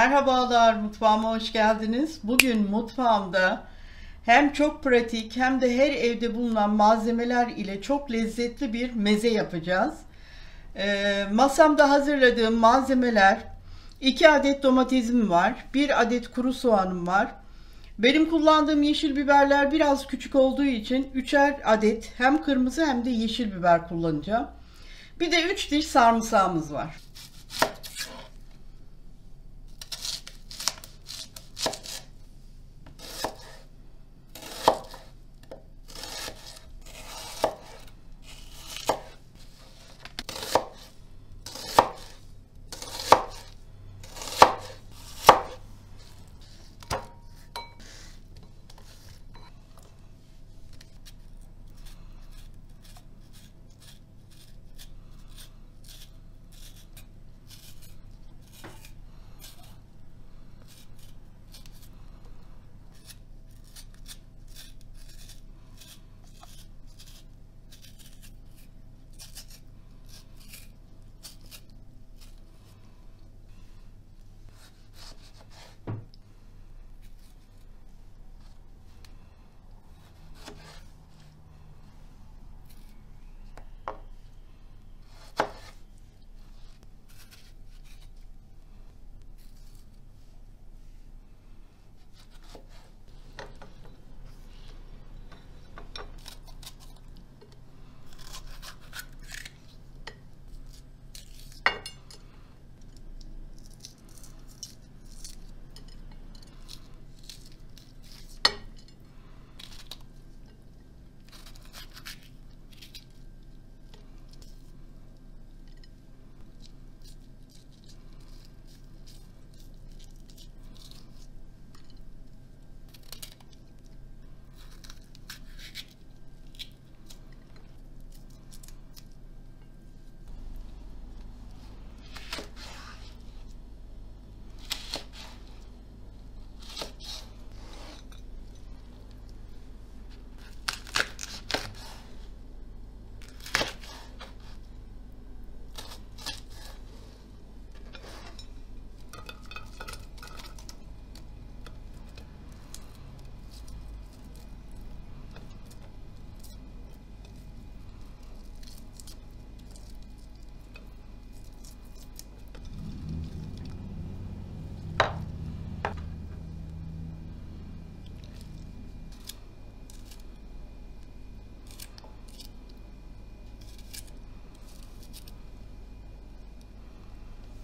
Merhabalar, mutfağıma hoş geldiniz. Bugün mutfağımda hem çok pratik hem de her evde bulunan malzemeler ile çok lezzetli bir meze yapacağız. Masamda hazırladığım malzemeler: 2 adet domatesim var, 1 adet kuru soğanım var. Benim kullandığım yeşil biberler biraz küçük olduğu için 3'er adet hem kırmızı hem de yeşil biber kullanacağım. Bir de 3 diş sarımsağımız var.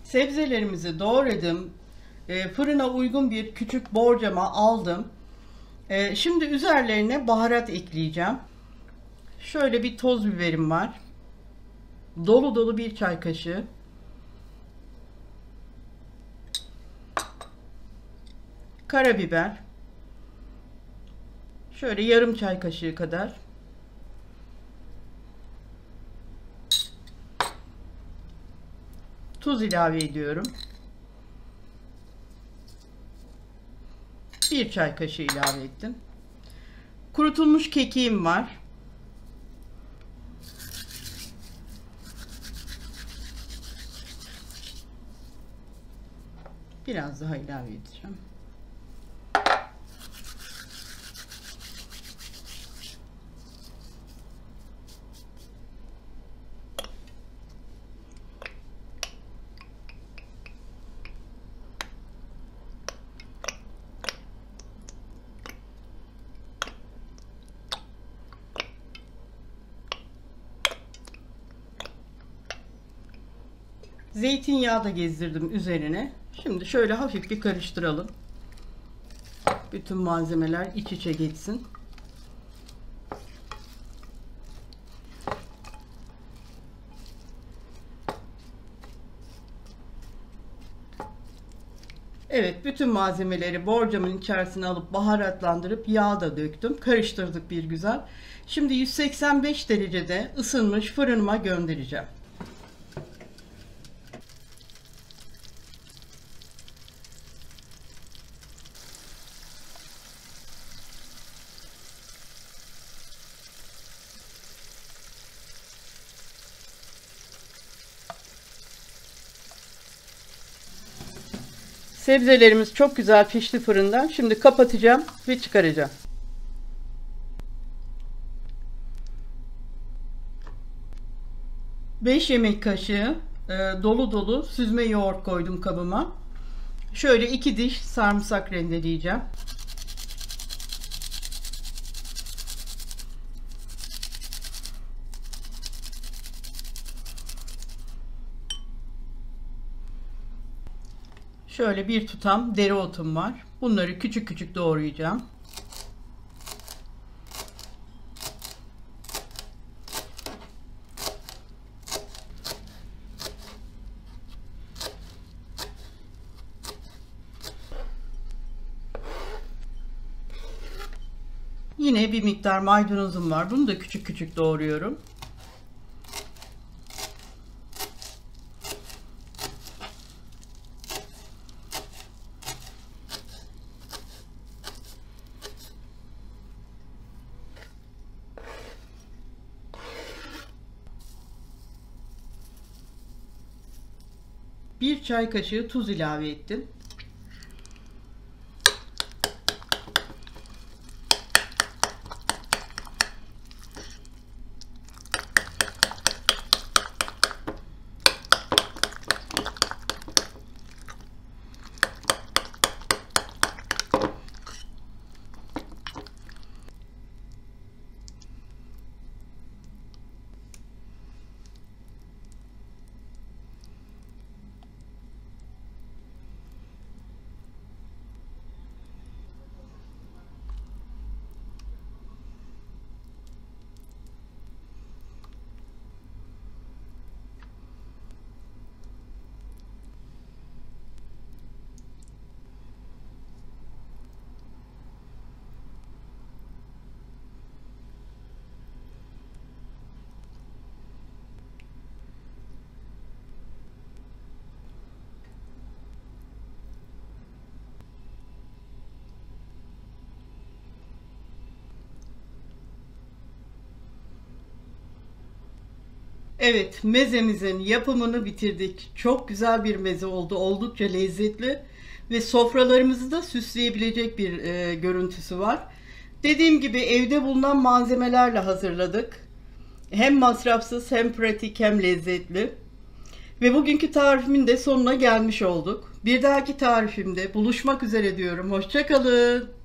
Sebzelerimizi doğradım. Fırına uygun bir küçük borcama aldım. Şimdi üzerlerine baharat ekleyeceğim. Şöyle bir toz biberim var. Dolu dolu bir çay kaşığı. Karabiber. Şöyle yarım çay kaşığı kadar. Tuz ilave ediyorum. 1 çay kaşığı ilave ettim. Kurutulmuş kekiğim var. Biraz daha ilave edeceğim. Zeytinyağı da gezdirdim üzerine. Şimdi şöyle hafif bir karıştıralım. Bütün malzemeler iç içe geçsin. Evet, bütün malzemeleri borcamın içerisine alıp baharatlandırıp yağ da döktüm. Karıştırdık bir güzel. Şimdi 185 derecede ısınmış fırınıma göndereceğim. Sebzelerimiz çok güzel pişti fırından. Şimdi kapatacağım ve çıkaracağım. Beş yemek kaşığı dolu dolu süzme yoğurt koydum kabıma. Şöyle 2 diş sarımsak rendeleyeceğim. Şöyle bir tutam dereotum var. Bunları küçük küçük doğrayacağım. Yine bir miktar maydanozum var. Bunu da küçük küçük doğruyorum. Bir çay kaşığı tuz ilave ettim. Evet, mezemizin yapımını bitirdik. Çok güzel bir meze oldu. Oldukça lezzetli ve sofralarımızı da süsleyebilecek bir görüntüsü var. Dediğim gibi evde bulunan malzemelerle hazırladık. Hem masrafsız, hem pratik, hem lezzetli. Ve bugünkü tarifimin de sonuna gelmiş olduk. Bir dahaki tarifimde buluşmak üzere diyorum. Hoşça kalın.